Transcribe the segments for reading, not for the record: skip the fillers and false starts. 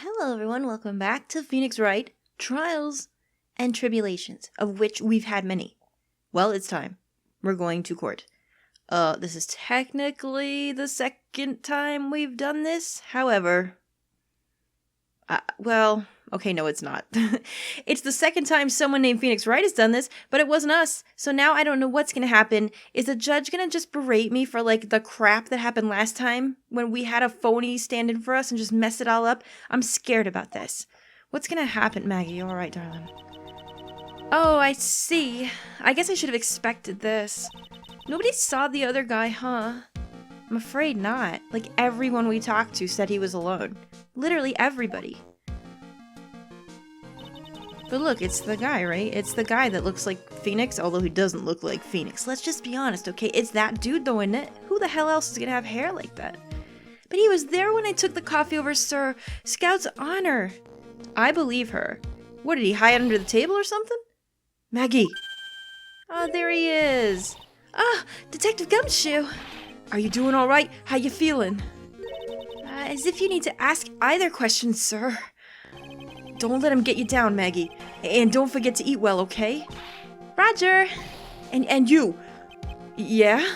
Hello everyone, welcome back to Phoenix Wright, Trials and Tribulations, of which we've had many. Well, it's time. We're going to court. This is technically the second time we've done this, however... okay, no it's not. It's the second time someone named Phoenix Wright has done this, but it wasn't us, so now I don't know what's gonna happen. Is the judge gonna just berate me for, the crap that happened last time, when we had a phony stand in for us and just mess it all up? I'm scared about this. What's gonna happen, Maggie? Alright, darling. Oh, I see. I guess I should have expected this. Nobody saw the other guy, huh? I'm afraid not. Everyone we talked to said he was alone. Literally everybody. But look, it's the guy, right? It's the guy that looks like Phoenix, although he doesn't look like Phoenix. Let's just be honest, okay? It's that dude though, isn't it? Who the hell else is gonna have hair like that? But he was there when I took the coffee over Sir Scout's honor. I believe her. What, did he hide under the table or something? Maggie! Oh, there he is. Ah, Detective Gumshoe. Are you doing all right? How you feeling? As if you need to ask either question, sir. Don't let him get you down, Maggie. And don't forget to eat well, okay? Roger. And you. Yeah?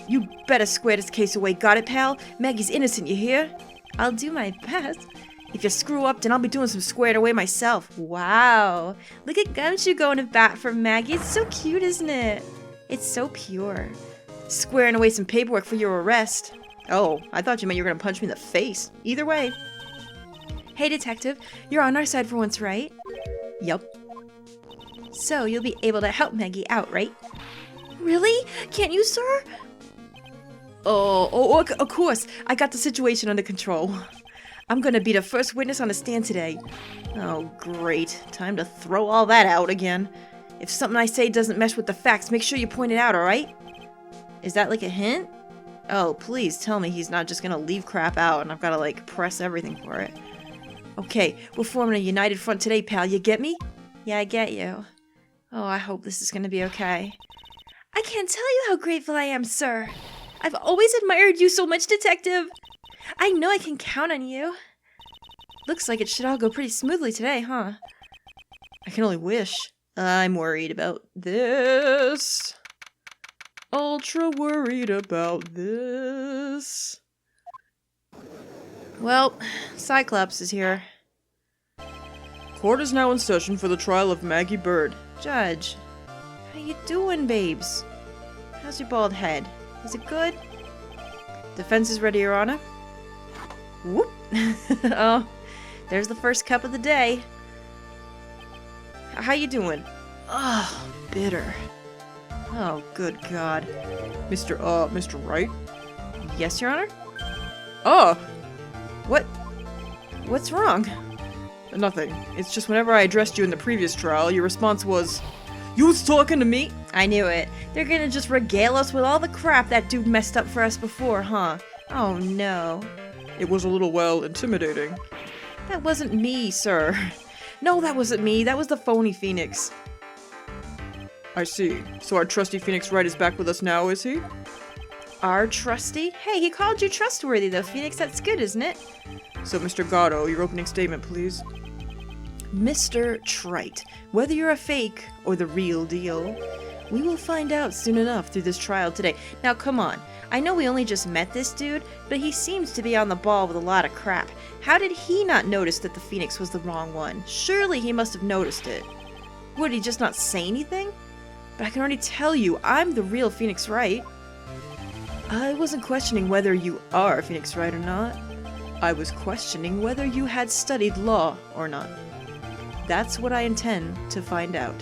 You better square this case away, got it, pal? Maggie's innocent, you hear? I'll do my best. If you screw up, then I'll be doing some squared away myself. Wow. Look at Gumshoe going to bat for Maggie. It's so cute, isn't it? It's so pure. Squaring away some paperwork for your arrest. Oh, I thought you meant you were gonna punch me in the face. Either way. Hey, detective. You're on our side for once, right? Yup. So, you'll be able to help Maggie out, right? Really? Can't you, sir? Oh, of course. I got the situation under control. I'm gonna be the first witness on the stand today. Oh, great. Time to throw all that out again. If something I say doesn't mesh with the facts, make sure you point it out, alright? Is that like a hint? Oh, please tell me he's not just gonna leave crap out and I've gotta, press everything for it. Okay, we're forming a united front today, pal. You get me? Yeah, I get you. Oh, I hope this is gonna be okay. I can't tell you how grateful I am, sir. I've always admired you so much, detective. I know I can count on you. Looks like it should all go pretty smoothly today, huh? I can only wish. I'm worried about this. Ultra worried about this. Well, Cyclops is here. Court is now in session for the trial of Maggie Bird. Judge, how you doing, babes? How's your bald head? Is it good? Defense is ready, Your Honor. Whoop. Oh, there's the first cup of the day. How you doing? Oh, bitter. Oh, good God. Mr. Wright? Yes, Your Honor? Oh! What's wrong? Nothing. It's just whenever I addressed you in the previous trial, your response was, "You was talking to me?" I knew it. They're gonna just regale us with all the crap that dude messed up for us before, huh? Oh, no. It was a little, intimidating. That wasn't me, sir. No, that wasn't me. That was the phony Phoenix. I see. So our trusty Phoenix Wright is back with us now, is he? Our trusty? Hey, he called you trustworthy though, Phoenix. That's good, isn't it? So, Mr. Gatto, your opening statement, please. Mr. Trite, whether you're a fake or the real deal, we will find out soon enough through this trial today. Now, come on. I know we only just met this dude, but he seems to be on the ball with a lot of crap. How did he not notice that the Phoenix was the wrong one? Surely he must have noticed it. Would he just not say anything? But I can already tell you, I'm the real Phoenix Wright. I wasn't questioning whether you are Phoenix Wright or not. I was questioning whether you had studied law or not. That's what I intend to find out.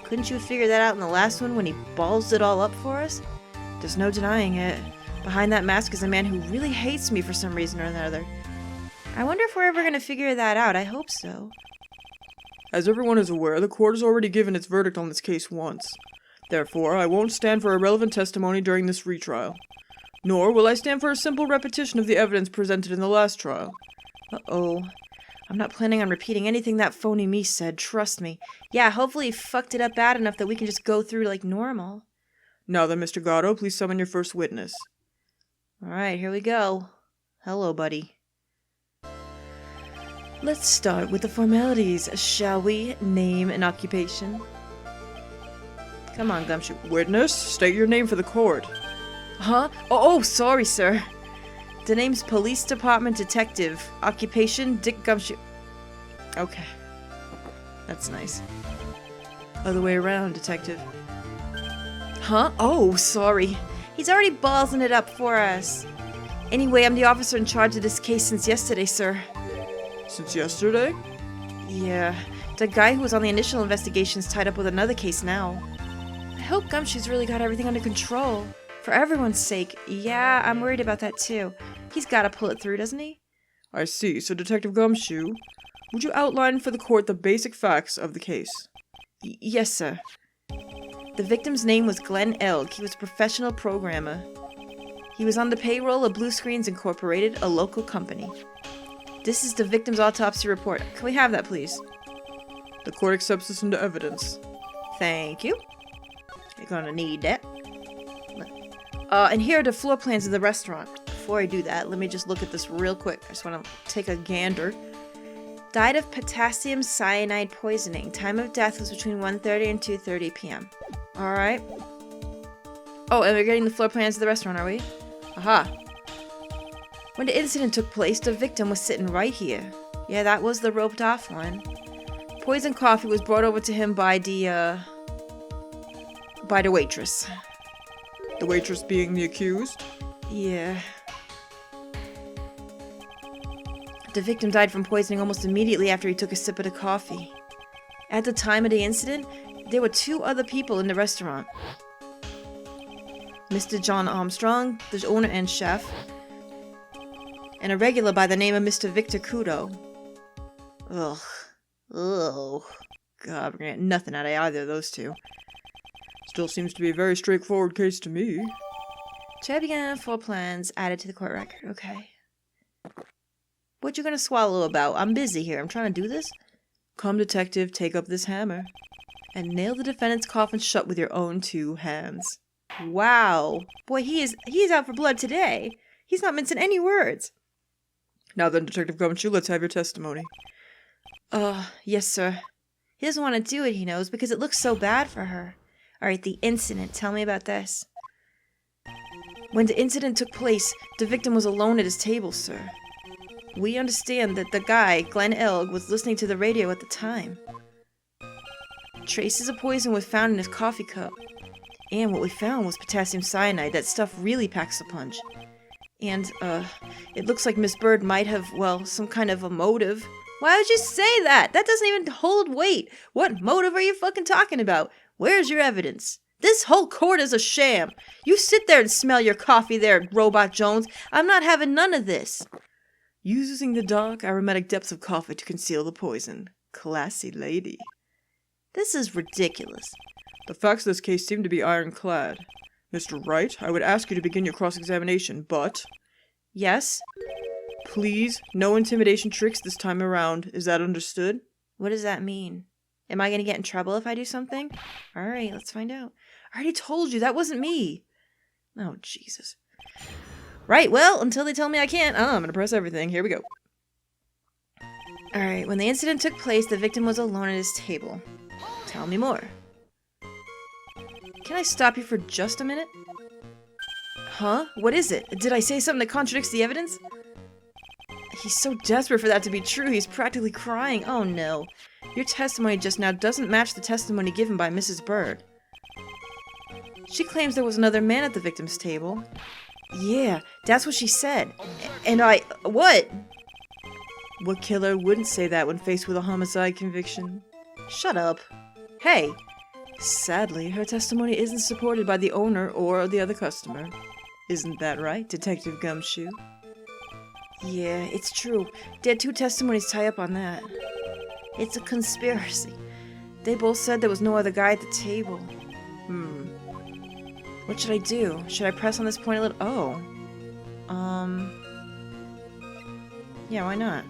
Couldn't you figure that out in the last one when he balls it all up for us? There's no denying it. Behind that mask is a man who really hates me for some reason or another. I wonder if we're ever going to figure that out. I hope so. As everyone is aware, the court has already given its verdict on this case once. Therefore, I won't stand for irrelevant testimony during this retrial. Nor will I stand for a simple repetition of the evidence presented in the last trial. Uh-oh. I'm not planning on repeating anything that phony me said, trust me. Yeah, hopefully he fucked it up bad enough that we can just go through like normal. Now then, Mr. Gatto, please summon your first witness. Alright, here we go. Hello, buddy. Let's start with the formalities, shall we? Name and occupation. Come on, Gumshoe. Witness, state your name for the court. Huh? Oh, sorry, sir. The name's Police Department Detective. Occupation, Dick Gumshoe. Okay. That's nice. Other way around, detective. Huh? Oh, sorry. He's already ballsing it up for us. Anyway, I'm the officer in charge of this case since yesterday, sir. Since yesterday? Yeah. The guy who was on the initial investigation's tied up with another case now. I hope Gumshoe's really got everything under control. For everyone's sake. Yeah, I'm worried about that too. He's gotta pull it through, doesn't he? I see. So, Detective Gumshoe, would you outline for the court the basic facts of the case? Yes, sir. The victim's name was Glenn Elg. He was a professional programmer. He was on the payroll of Blue Screens Incorporated, a local company. This is the victim's autopsy report. Can we have that, please? The court accepts this into evidence. Thank you. You're gonna need that. And here are the floor plans of the restaurant. Before I do that, let me just look at this real quick. I just want to take a gander. Died of potassium cyanide poisoning. Time of death was between 1:30 and 2:30 p.m. Alright. Oh, and we're getting the floor plans of the restaurant, are we? Aha. When the incident took place, the victim was sitting right here. Yeah, that was the roped off one. Poison coffee was brought over to him by the waitress. The waitress being the accused? Yeah. The victim died from poisoning almost immediately after he took a sip of the coffee. At the time of the incident, there were 2 other people in the restaurant. Mr. John Armstrong, the owner and chef, and a regular by the name of Mr. Victor Kudo. Ugh. Ugh. God, we're gonna get nothing out of either of those 2. Still seems to be a very straightforward case to me. Chair began, floor plans added to the court record. Okay. What you gonna swallow about? I'm busy here. I'm trying to do this. Come, detective, take up this hammer. And nail the defendant's coffin shut with your own 2 hands. Wow. Boy, he's out for blood today. He's not mincing any words. Now then, Detective Gumshoe, let's have your testimony. Yes, sir. He doesn't want to do it, he knows, because it looks so bad for her. Alright, the incident. Tell me about this. When the incident took place, the victim was alone at his table, sir. We understand that the guy, Glenn Elg, was listening to the radio at the time. Traces of poison were found in his coffee cup. And what we found was potassium cyanide. That stuff really packs a punch. And, it looks like Miss Bird might have, well, some kind of a motive. Why would you say that? That doesn't even hold weight. What motive are you fucking talking about? Where's your evidence? This whole court is a sham. You sit there and smell your coffee there, Robot Jones. I'm not having none of this. Using the dark, aromatic depths of coffee to conceal the poison. Classy lady. This is ridiculous. The facts of this case seem to be ironclad. Mr. Wright, I would ask you to begin your cross-examination, but... Yes? Please, no intimidation tricks this time around. Is that understood? What does that mean? Am I gonna get in trouble if I do something? Alright, let's find out. I already told you, that wasn't me. Oh, Jesus. Right, well, until they tell me I can't, I'm gonna press everything. Here we go. Alright, when the incident took place, the victim was alone at his table. Tell me more. Can I stop you for just a minute? Huh? What is it? Did I say something that contradicts the evidence? He's so desperate for that to be true, he's practically crying. Oh no. Your testimony just now doesn't match the testimony given by Mrs. Bird. She claims there was another man at the victim's table. Yeah, that's what she said. And what? What killer wouldn't say that when faced with a homicide conviction? Shut up. Hey. Sadly, her testimony isn't supported by the owner or the other customer. Isn't that right, Detective Gumshoe? Yeah, it's true. There are 2 testimonies tie up on that. It's a conspiracy. They both said there was no other guy at the table. What should I do? Should I press on this point a little? Oh. Yeah, why not?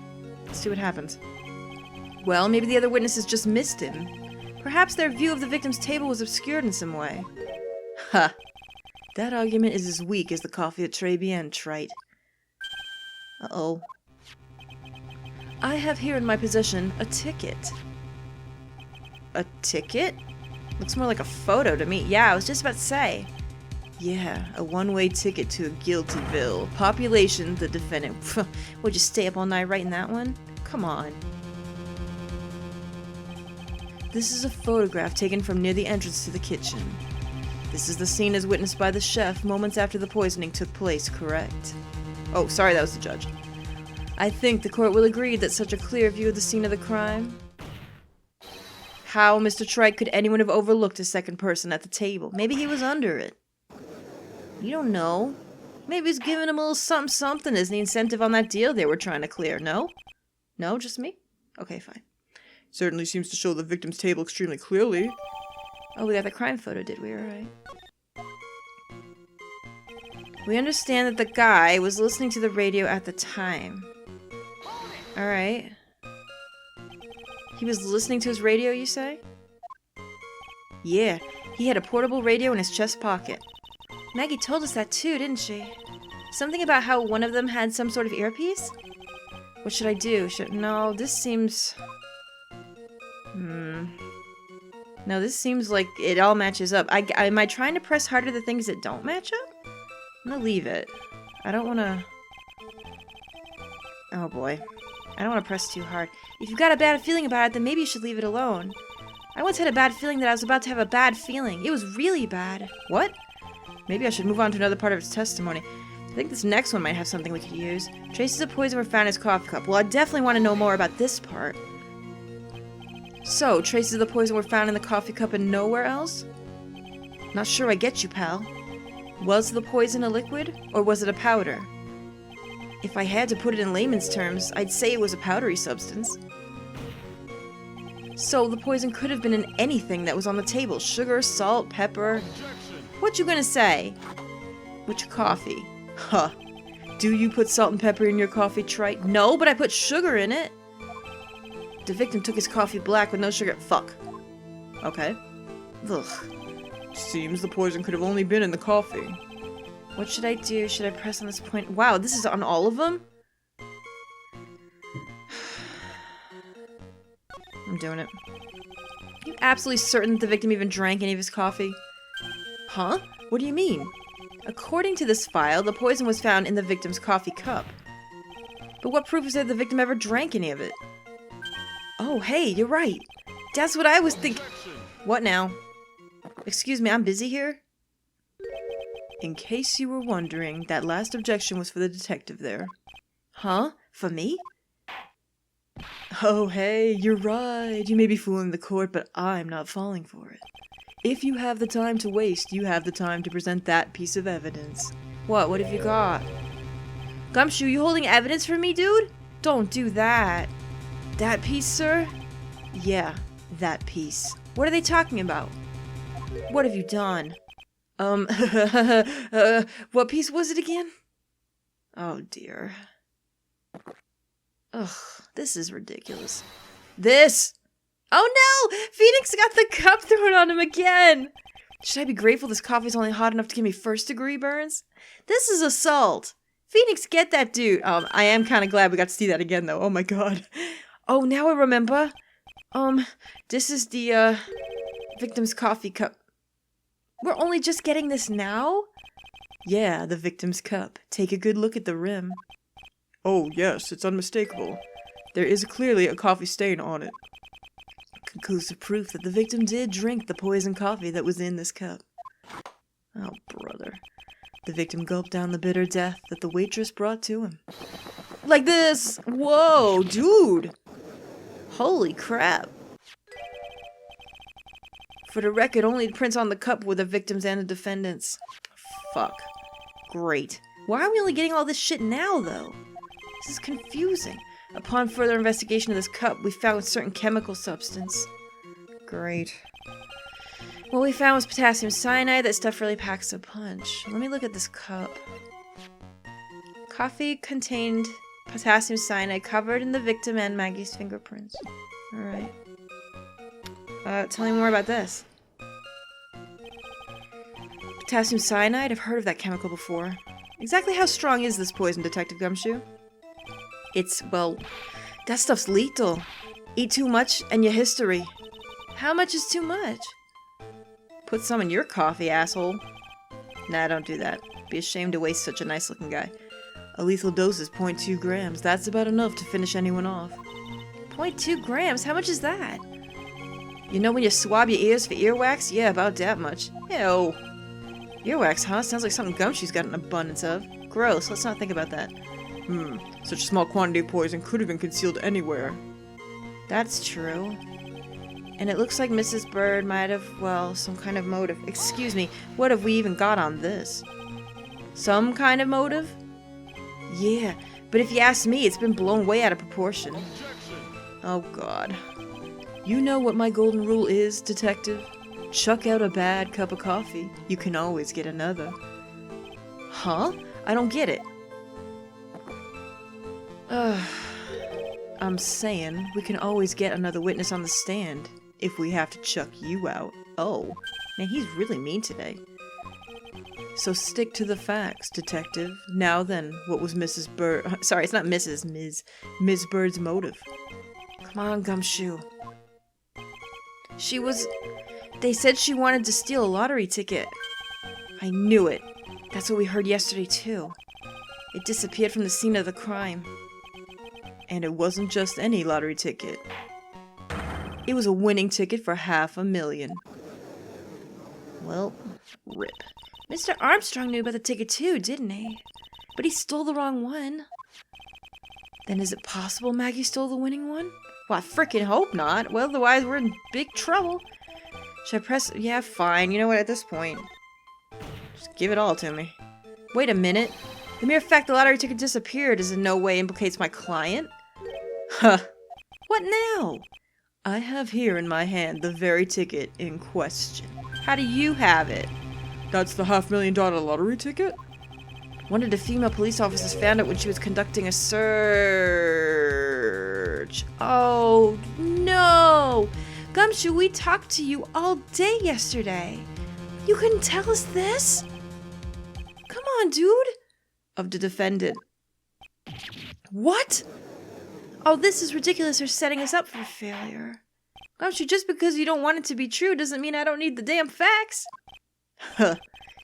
Let's see what happens. Well, maybe the other witnesses just missed him. Perhaps their view of the victim's table was obscured in some way. Ha! That argument is as weak as the coffee at Très Bien, trite. Uh-oh. I have here in my possession a ticket. A ticket? Looks more like a photo to me. Yeah, I was just about to say. Yeah, a one-way ticket to a Guiltyville. Population, the defendant. Would you stay up all night writing that one? Come on. This is a photograph taken from near the entrance to the kitchen. This is the scene as witnessed by the chef moments after the poisoning took place, correct? Oh, sorry, that was the judge. I think the court will agree that such a clear view of the scene of the crime. How, Mr. Trike, could anyone have overlooked a second person at the table? Maybe he was under it. You don't know. Maybe he's giving him a little something as the incentive on that deal they were trying to clear. No? No, just me? Okay, fine. Certainly seems to show the victim's table extremely clearly. Oh, we got the crime photo, did we? Alright. We understand that the guy was listening to the radio at the time. Alright. He was listening to his radio, you say? Yeah, he had a portable radio in his chest pocket. Maggie told us that too, didn't she? Something about how one of them had some sort of earpiece? What should I do? No, this seems... No, this seems like it all matches up. Am I trying to press harder the things that don't match up? I'm gonna leave it. I don't wanna... Oh boy. I don't want to press too hard. If you've got a bad feeling about it, then maybe you should leave it alone. I once had a bad feeling that I was about to have a bad feeling. It was really bad. What? Maybe I should move on to another part of his testimony. I think this next one might have something we could use. Traces of poison were found in his coffee cup. Well, I definitely want to know more about this part. So, traces of the poison were found in the coffee cup and nowhere else? Not sure I get you, pal. Was the poison a liquid, or was it a powder? If I had to put it in layman's terms, I'd say it was a powdery substance. So, the poison could have been in anything that was on the table. Sugar, salt, pepper. What you gonna say? Which coffee? Huh. Do you put salt and pepper in your coffee, Trite? No, but I put sugar in it. The victim took his coffee black with no sugar. Fuck. Okay. Ugh. Seems the poison could have only been in the coffee. What should I do? Should I press on this point? Wow, this is on all of them? I'm doing it. Are you absolutely certain that the victim even drank any of his coffee? Huh? What do you mean? According to this file, the poison was found in the victim's coffee cup. But what proof is there the victim ever drank any of it? Oh, hey, you're right. That's what I was thinking. What now? Excuse me, I'm busy here? In case you were wondering, that last objection was for the detective there. Huh? For me? Oh, hey, you're right. You may be fooling the court, but I'm not falling for it. If you have the time to waste, you have the time to present that piece of evidence. What? What have you got? Gumshoe, you holding evidence for me, dude? Don't do that. That piece, sir? Yeah, that piece. What are they talking about? What have you done? What piece was it again? Oh dear. Ugh, this is ridiculous. This! Oh no! Phoenix got the cup thrown on him again! Should I be grateful this coffee's only hot enough to give me first-degree burns? This is assault! Phoenix, get that dude! I am kind of glad we got to see that again, though. Oh my god. Oh, now I remember. This is the, victim's coffee cup. We're only just getting this now? Yeah, the victim's cup. Take a good look at the rim. Oh, yes, it's unmistakable. There is clearly a coffee stain on it. Conclusive proof that the victim did drink the poisoned coffee that was in this cup. Oh, brother. The victim gulped down the bitter death that the waitress brought to him. Like this! Whoa, dude! Holy crap. For the record, only the prints on the cup were the victims and the defendants. Fuck. Great. Why are we only getting all this shit now, though? This is confusing. Upon further investigation of this cup, we found a certain chemical substance. Great. What we found was potassium cyanide. That stuff really packs a punch. Let me look at this cup. Coffee contained potassium cyanide covered in the victim and Maggie's fingerprints. Alright. Tell me more about this. Potassium cyanide? I've heard of that chemical before. Exactly how strong is this poison, Detective Gumshoe? It's, well, That stuff's lethal. Eat too much and your history. How much is too much? Put some in your coffee, asshole. Nah, don't do that. Be ashamed to waste such a nice-looking guy. A lethal dose is 0.2 grams. That's about enough to finish anyone off. 0.2 grams? How much is that? You know when you swab your ears for earwax? Yeah, about that much. Ew. Earwax, huh? Sounds like something Gumshoe's got an abundance of. Gross, let's not think about that. Such a small quantity of poison could have been concealed anywhere. That's true. And it looks like Mrs. Bird might have, well, some kind of motive. Excuse me, what have we even got on this? Some kind of motive? Yeah, but if you ask me, it's been blown way out of proportion. Oh god. You know what my golden rule is, detective? Chuck out a bad cup of coffee. You can always get another. Huh? I don't get it. I'm saying we can always get another witness on the stand if we have to chuck you out. Oh, man, he's really mean today. So stick to the facts, detective. Now then, what was Mrs. Bird... Sorry, it's not Mrs. Ms. Bird's motive? Come on, Gumshoe. She was... They said she wanted to steal a lottery ticket. I knew it. That's what we heard yesterday, too. It disappeared from the scene of the crime. And it wasn't just any lottery ticket. It was a winning ticket for $500,000. Well, rip. Mr. Armstrong knew about the ticket too, didn't he? But he stole the wrong one. Then is it possible Maggie stole the winning one? Well, I frickin' hope not. Well, otherwise we're in big trouble. Should I press... Yeah, fine. You know what, at this point, just give it all to me. Wait a minute. The mere fact the lottery ticket disappeared is in no way implicates my client. Huh. What now? I have here in my hand the very ticket in question. How do you have it? That's the $500,000 lottery ticket? One of the female police officers found it when she was conducting a search. Oh, no! Gumshoe, we talked to you all day yesterday. You couldn't tell us this? Come on, dude. Of the defendant. What? Oh, this is ridiculous. They're setting us up for failure. Gumshoe, just because you don't want it to be true doesn't mean I don't need the damn facts. Huh.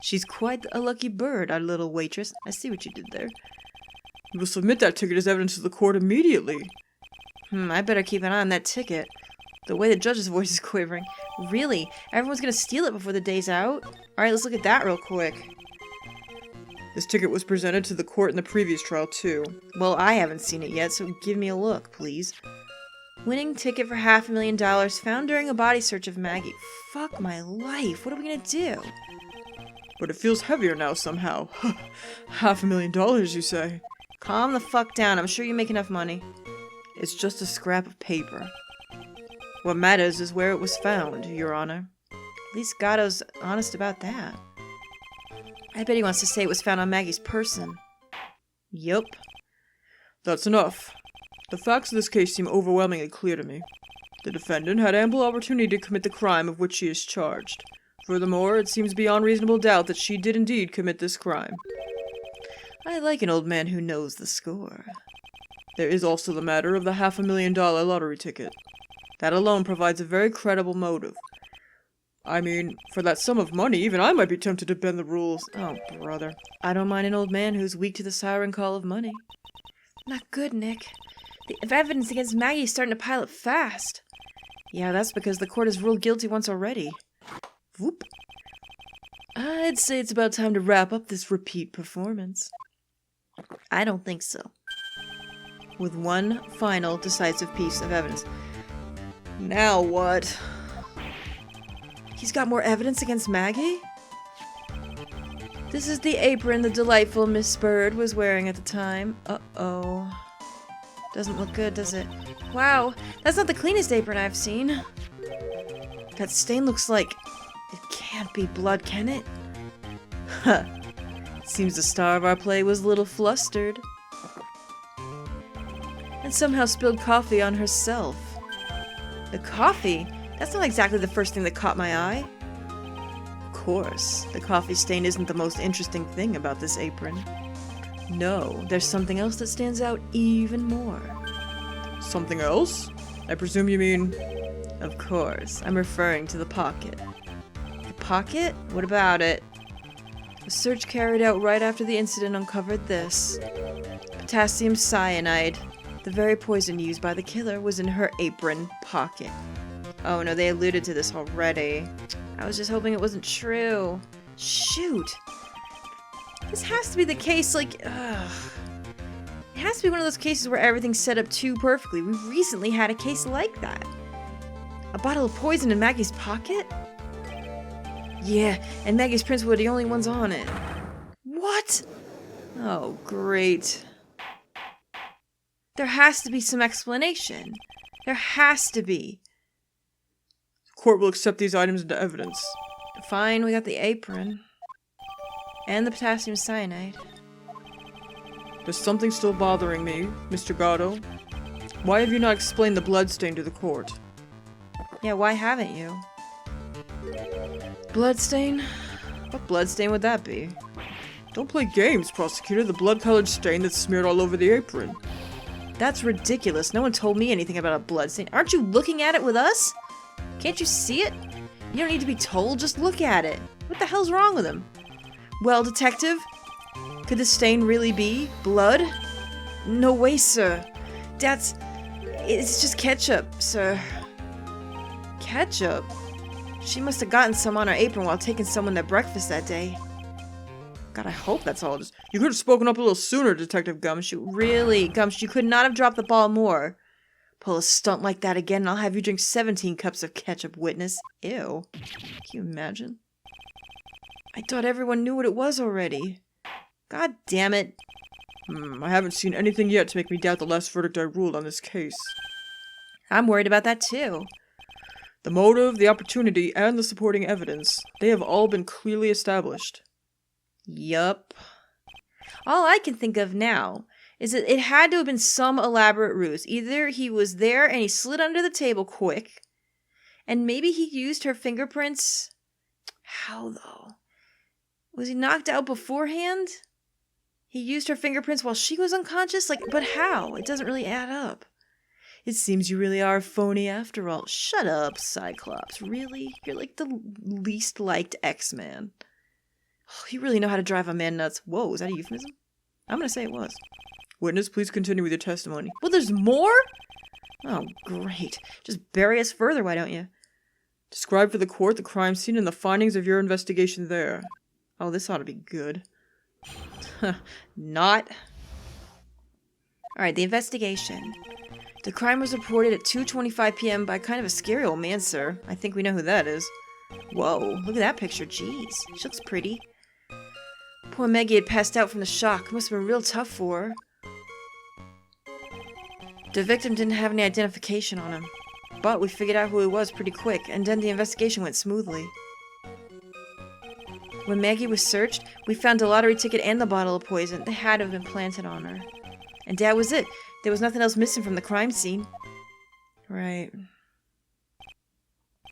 She's quite a lucky bird, our little waitress. I see what you did there. You will submit that ticket as evidence to the court immediately. I better keep an eye on that ticket. The way the judge's voice is quivering. Really? Everyone's gonna steal it before the day's out? Alright, let's look at that real quick. This ticket was presented to the court in the previous trial, too. Well, I haven't seen it yet, so give me a look, please. Winning ticket for $500,000 found during a body search of Maggie. Fuck my life. What are we gonna do? But it feels heavier now somehow. $500,000, you say? Calm the fuck down. I'm sure you make enough money. It's just a scrap of paper. What matters is where it was found, Your Honor. At least Gatto's honest about that. I bet he wants to say it was found on Maggie's person. Yup. That's enough. The facts of this case seem overwhelmingly clear to me. The defendant had ample opportunity to commit the crime of which she is charged. Furthermore, it seems beyond reasonable doubt that she did indeed commit this crime. I like an old man who knows the score. There is also the matter of the $500,000 lottery ticket. That alone provides a very credible motive. I mean, for that sum of money, even I might be tempted to bend the rules. Oh, brother. I don't mind an old man who's weak to the siren call of money. Not good, Nick. The evidence against Maggie is starting to pile up fast. Yeah, that's because the court has ruled guilty once already. Whoop. I'd say it's about time to wrap up this repeat performance. I don't think so. With one final decisive piece of evidence. Now what? He's got more evidence against Maggie? This is the apron the delightful Miss Bird was wearing at the time. Uh-oh. Doesn't look good, does it? Wow, that's not the cleanest apron I've seen. That stain looks like... It can't be blood, can it? Huh. Seems the star of our play was a little flustered. And somehow spilled coffee on herself. The coffee? That's not exactly the first thing that caught my eye. Of course, the coffee stain isn't the most interesting thing about this apron. No, there's something else that stands out even more. Something else? I presume you mean... Of course, I'm referring to the pocket. The pocket? What about it? A search carried out right after the incident uncovered this. Potassium cyanide. The very poison used by the killer was in her apron pocket. Oh no, they alluded to this already. I was just hoping it wasn't true. Shoot! This has to be the case, like, ugh. It has to be one of those cases where everything's set up too perfectly. We recently had a case like that. A bottle of poison in Maggie's pocket? Yeah, and Maggie's prints were the only ones on it. What? Oh, great. There has to be some explanation. There has to be. The court will accept these items into evidence. Fine, we got the apron. And the potassium cyanide. There's something still bothering me, Mr. Gatto. Why have you not explained the bloodstain to the court? Yeah, why haven't you? Bloodstain? What bloodstain would that be? Don't play games, prosecutor. The blood-colored stain that's smeared all over the apron. That's ridiculous. No one told me anything about a bloodstain. Aren't you looking at it with us? Can't you see it? You don't need to be told, just look at it. What the hell's wrong with him? Well, detective, could the stain really be blood? No way, sir. It's just ketchup, sir. Ketchup? She must have gotten some on her apron while taking someone to breakfast that day. God, I hope that's all just... You could have spoken up a little sooner, Detective Gumshoe. Really, Gumshoe, you could not have dropped the ball more. Pull a stunt like that again and I'll have you drink 17 cups of ketchup, witness. Ew. Can you imagine? I thought everyone knew what it was already. God damn it. I haven't seen anything yet to make me doubt the last verdict I ruled on this case. I'm worried about that too. The motive, the opportunity, and the supporting evidence, they have all been clearly established. Yup. All I can think of now is that it had to have been some elaborate ruse. Either he was there and he slid under the table quick, and maybe he used her fingerprints. How though? Was he knocked out beforehand? He used her fingerprints while she was unconscious? Like, but how? It doesn't really add up. It seems you really are phony after all. Shut up, Cyclops. Really? You're like the least liked X-Man. Oh, you really know how to drive a man nuts. Whoa, was that a euphemism? I'm gonna say it was. Witness, please continue with your testimony. Well, there's more? Oh, great. Just bury us further, why don't you? Describe for the court the crime scene and the findings of your investigation there. Oh, this ought to be good. Not. Alright, the investigation. The crime was reported at 2:25 p.m. by kind of a scary old man, sir. I think we know who that is. Whoa, look at that picture. Jeez, she looks pretty. Poor Maggie had passed out from the shock. Must have been real tough for her. The victim didn't have any identification on him, but we figured out who he was pretty quick, and then the investigation went smoothly. When Maggie was searched, we found the lottery ticket and the bottle of poison. They had to have been planted on her. And that was it. There was nothing else missing from the crime scene. Right.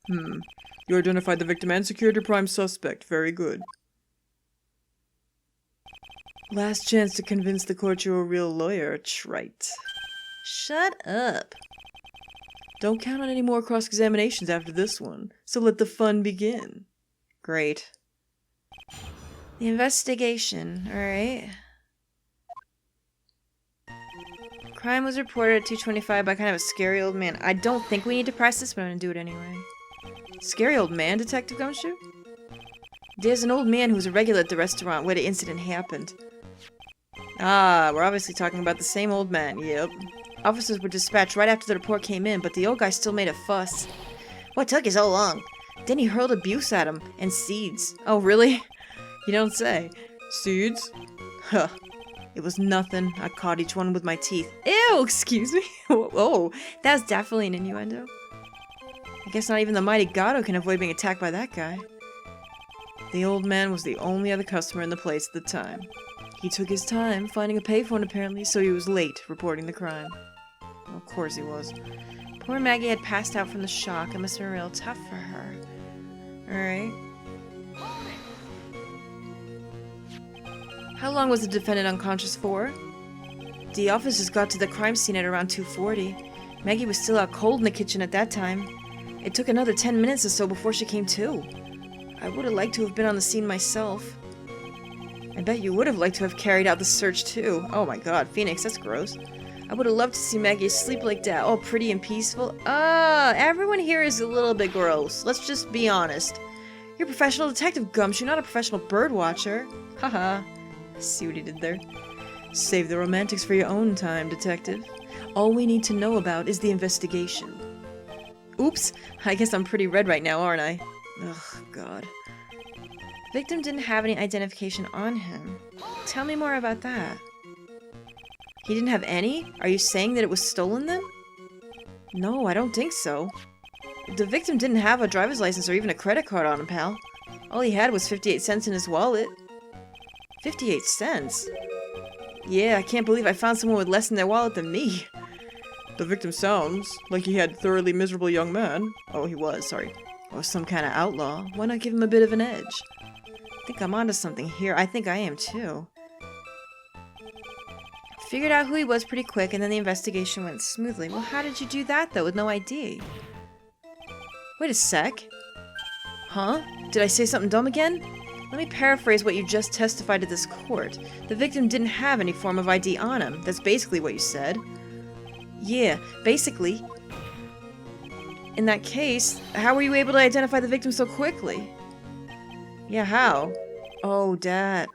You identified the victim and secured your prime suspect. Very good. Last chance to convince the court you're a real lawyer, Wright. Shut up. Don't count on any more cross-examinations after this one, so let the fun begin. Great. The investigation, alright. Crime was reported at 2:25 by kind of a scary old man. I don't think we need to press this, but I'm gonna do it anyway. Scary old man, Detective Gumshoe? There's an old man who was a regular at the restaurant where the incident happened. Ah, we're obviously talking about the same old man, yep. Officers were dispatched right after the report came in, but the old guy still made a fuss. What took you so long? Then he hurled abuse at him, and seeds. Oh, really? You don't say. Seeds? Huh. It was nothing. I caught each one with my teeth. Ew, excuse me? Oh, that's definitely an innuendo. I guess not even the mighty Gatto can avoid being attacked by that guy. The old man was the only other customer in the place at the time. He took his time finding a payphone apparently, so he was late reporting the crime. Well, of course he was. Poor Maggie had passed out from the shock. It must have been real tough for her. Alright. How long was the defendant unconscious for? The officers got to the crime scene at around 2:40. Maggie was still out cold in the kitchen at that time. It took another 10 minutes or so before she came to. I would have liked to have been on the scene myself. I bet you would have liked to have carried out the search too. Oh my god, Phoenix, that's gross. I would have loved to see Maggie asleep like that, all pretty and peaceful. Everyone here is a little bit gross. Let's just be honest. You're a professional detective, Gumshoe, not a professional bird watcher. Haha. See what he did there? Save the romantics for your own time, detective. All we need to know about is the investigation. Oops, I guess I'm pretty red right now, aren't I? Ugh, god. The victim didn't have any identification on him. Tell me more about that. He didn't have any? Are you saying that it was stolen then? No, I don't think so. The victim didn't have a driver's license or even a credit card on him, pal. All he had was 58 cents in his wallet. 58 cents? Yeah, I can't believe I found someone with less in their wallet than me. The victim sounds like he had a thoroughly miserable young man. Oh, he was, sorry. Or some kind of outlaw. Why not give him a bit of an edge? I think I'm onto something here. I think I am too. Figured out who he was pretty quick, and then the investigation went smoothly. Well, how did you do that, though, with no ID? Wait a sec. Huh? Did I say something dumb again? Let me paraphrase what you just testified to this court. The victim didn't have any form of ID on him. That's basically what you said. Yeah, basically. In that case, how were you able to identify the victim so quickly? Yeah, how? Oh, Dad.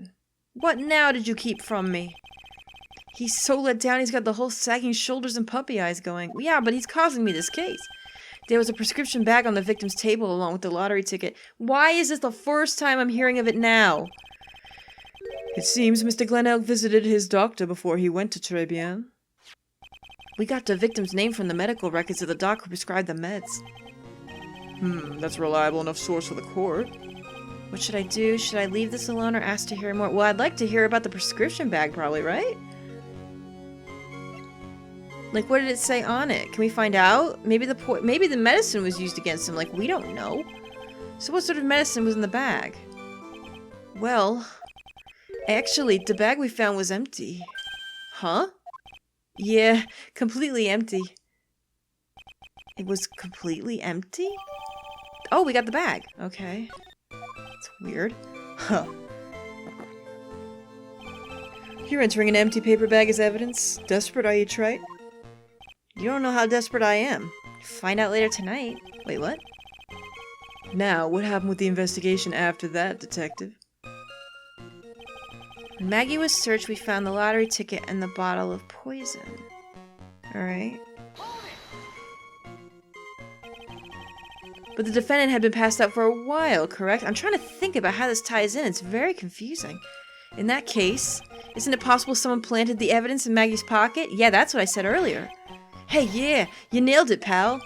What now did you keep from me? He's so let down he's got the whole sagging shoulders and puppy eyes going. Yeah, but he's causing me this case. There was a prescription bag on the victim's table along with the lottery ticket. Why is this the first time I'm hearing of it now? It seems Mr. Glenelg visited his doctor before he went to Très Bien. We got the victim's name from the medical records of the doc who prescribed the meds. That's a reliable enough source for the court. What should I do? Should I leave this alone or ask to hear more? Well, I'd like to hear about the prescription bag probably, right? Like, what did it say on it? Can we find out? Maybe the medicine was used against him. Like, we don't know. So what sort of medicine was in the bag? Well, actually, the bag we found was empty. Huh? Yeah, completely empty. It was completely empty? Oh, we got the bag. Okay. It's weird. Huh. You're entering an empty paper bag as evidence. Desperate, are you, Wright? You don't know how desperate I am. Find out later tonight. Wait, what? Now, what happened with the investigation after that, detective? When Maggie was searched, we found the lottery ticket and the bottle of poison. Alright. But the defendant had been passed out for a while, correct? I'm trying to think about how this ties in. It's very confusing. In that case, isn't it possible someone planted the evidence in Maggie's pocket? Yeah, that's what I said earlier. Hey, yeah, you nailed it, pal.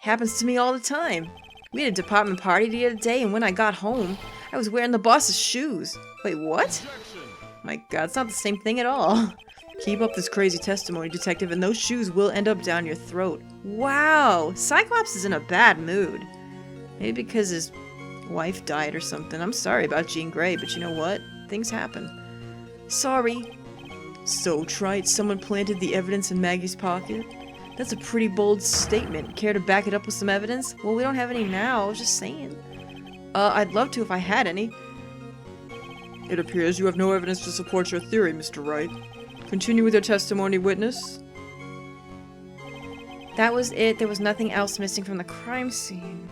Happens to me all the time. We had a department party the other day, and when I got home, I was wearing the boss's shoes. Wait, what? My god, it's not the same thing at all. Keep up this crazy testimony, detective, and those shoes will end up down your throat. Wow, Cyclops is in a bad mood. Maybe because his wife died or something. I'm sorry about Jean Grey, but you know what? Things happen. Sorry. So, Wright, someone planted the evidence in Maggie's pocket? That's a pretty bold statement. Care to back it up with some evidence? Well, we don't have any now, I was just saying. I'd love to if I had any. It appears you have no evidence to support your theory, Mr. Wright. Continue with your testimony, witness. That was it. There was nothing else missing from the crime scene.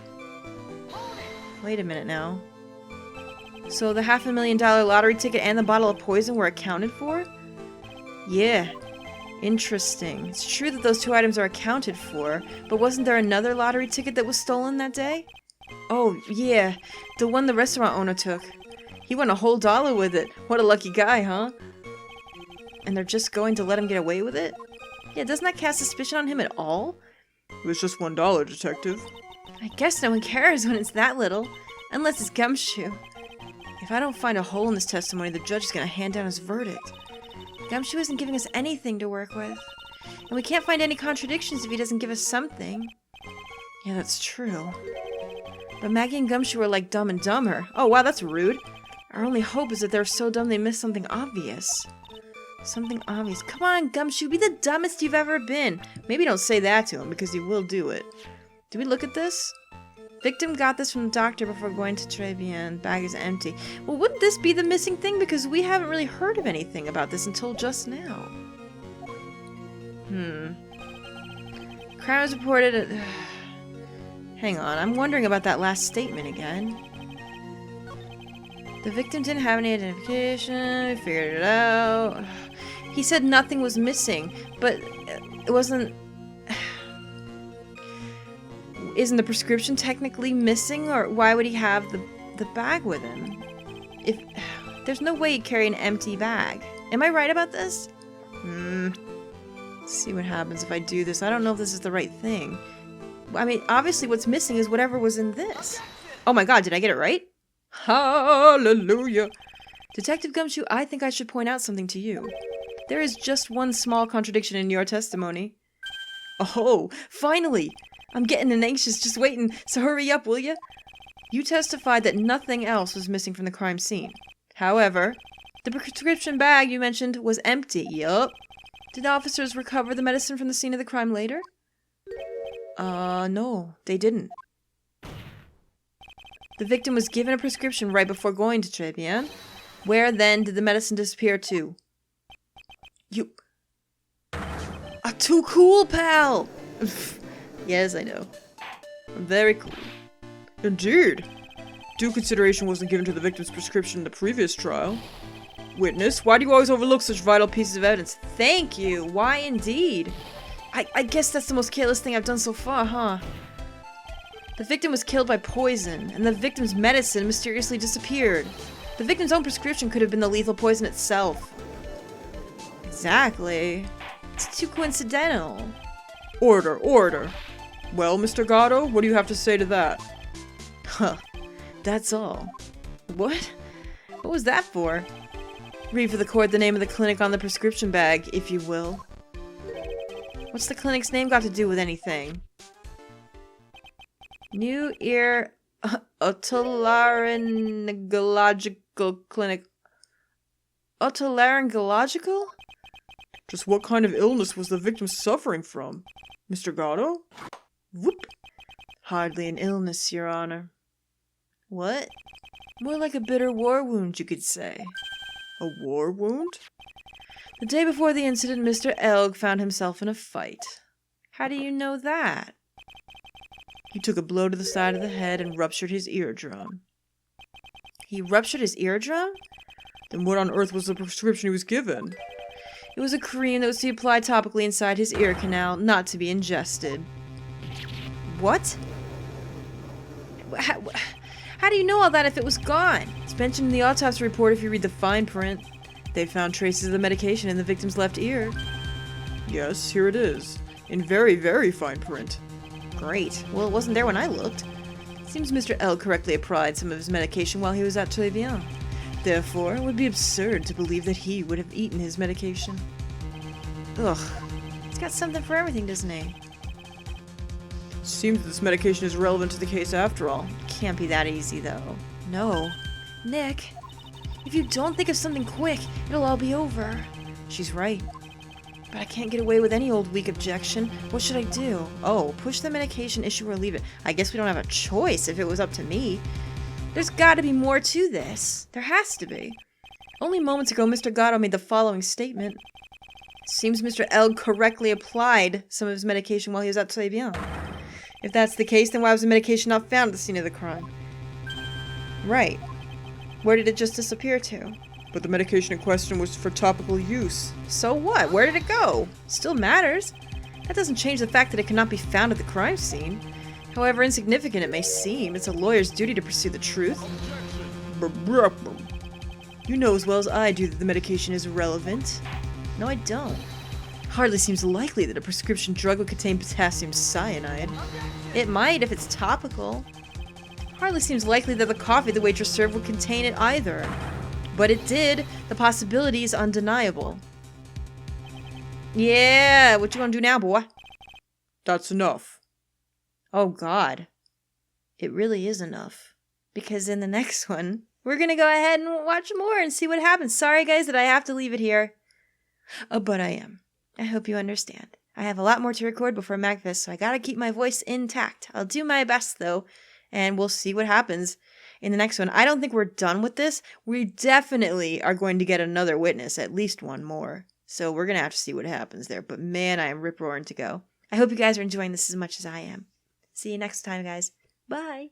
Wait a minute now. So the $500,000 lottery ticket and the bottle of poison were accounted for? Yeah. Interesting. It's true that those two items are accounted for, but wasn't there another lottery ticket that was stolen that day? Oh, yeah. The one the restaurant owner took. He won a whole $1 with it. What a lucky guy, huh? And they're just going to let him get away with it? Yeah, doesn't that cast suspicion on him at all? It was just $1, detective. I guess no one cares when it's that little. Unless it's Gumshoe. If I don't find a hole in this testimony, the judge is going to hand down his verdict. Gumshoe isn't giving us anything to work with. And we can't find any contradictions if he doesn't give us something. Yeah, that's true. But Maggie and Gumshoe are like Dumb and Dumber. Oh wow, that's rude. Our only hope is that they're so dumb they missed something obvious. Something obvious. Come on, Gumshoe, be the dumbest you've ever been. Maybe don't say that to him, because he will do it. Do we look at this? Victim got this from the doctor before going to Trevian. Bag is empty. Well, wouldn't this be the missing thing? Because we haven't really heard of anything about this until just now. Crime was reported at... Hang on, I'm wondering about that last statement again. The victim didn't have any identification, we figured it out. He said nothing was missing, but it wasn't... Isn't the prescription technically missing, or why would he have the bag with him? If there's no way he'd carry an empty bag. Am I right about this? Let's see what happens if I do this. I don't know if this is the right thing. I mean, obviously what's missing is whatever was in this. Oh my god, did I get it right? Hallelujah. Detective Gumshoe, I think I should point out something to you. There is just one small contradiction in your testimony. Oh, finally! I'm getting anxious just waiting, so hurry up, will ya? You testified that nothing else was missing from the crime scene. However, the prescription bag you mentioned was empty. Yup. Did the officers recover the medicine from the scene of the crime later? No, they didn't. The victim was given a prescription right before going to Trevian. Where then did the medicine disappear to? You... are too cool, pal! Yes, I know. I'm very cool. Indeed. Due consideration wasn't given to the victim's prescription in the previous trial. Witness, why do you always overlook such vital pieces of evidence? Thank you. Why indeed? I guess that's the most careless thing I've done so far, huh? The victim was killed by poison, and the victim's medicine mysteriously disappeared. The victim's own prescription could have been the lethal poison itself. Exactly. It's too coincidental. Order, order. Well, Mr. Gatto, what do you have to say to that? Huh. That's all. What? What was that for? Read for the court the name of the clinic on the prescription bag, if you will. What's the clinic's name got to do with anything? New Ear Otolaryngological Clinic. Otolaryngological? Just what kind of illness was the victim suffering from? Mr. Gatto? Whoop. Hardly an illness, Your Honor. What? More like a bitter war wound, you could say. A war wound? The day before the incident, Mr. Elg found himself in a fight. How do you know that? He took a blow to the side of the head and ruptured his eardrum. He ruptured his eardrum? Then what on earth was the prescription he was given? It was a cream that was to be applied topically inside his ear canal, not to be ingested. What? How do you know all that if it was gone? It's mentioned in the autopsy report if you read the fine print. They found traces of the medication in the victim's left ear. Yes, here it is. In very, very fine print. Great. Well, it wasn't there when I looked. Seems Mr. L correctly applied some of his medication while he was at Trevian. Therefore, it would be absurd to believe that he would have eaten his medication. Ugh. He's got something for everything, doesn't he? Seems that this medication is relevant to the case after all. Can't be that easy, though. No. Nick, if you don't think of something quick, it'll all be over. She's right. But I can't get away with any old weak objection. What should I do? Oh, push the medication issue or leave it. I guess we don't have a choice if it was up to me. There's gotta be more to this. There has to be. Only moments ago, Mr. Gatto made the following statement. Seems Mr. L correctly applied some of his medication while he was at Trevian. If that's the case, then why was the medication not found at the scene of the crime? Right. Where did it just disappear to? But the medication in question was for topical use. So what? Where did it go? Still matters. That doesn't change the fact that it cannot be found at the crime scene. However insignificant it may seem, it's a lawyer's duty to pursue the truth. You know as well as I do that the medication is irrelevant. No, I don't. Hardly seems likely that a prescription drug would contain potassium cyanide. It might if it's topical. Hardly seems likely that the coffee the waitress served would contain it either. But it did. The possibility is undeniable. Yeah, what you gonna do now, boy? That's enough. Oh god. It really is enough. Because in the next one, we're gonna go ahead and watch more and see what happens. Sorry guys that I have to leave it here. But I am. I hope you understand. I have a lot more to record before Magfest, so I gotta keep my voice intact. I'll do my best, though, and we'll see what happens in the next one. I don't think we're done with this. We definitely are going to get another witness, at least one more. So we're gonna have to see what happens there. But man, I am rip-roaring to go. I hope you guys are enjoying this as much as I am. See you next time, guys. Bye.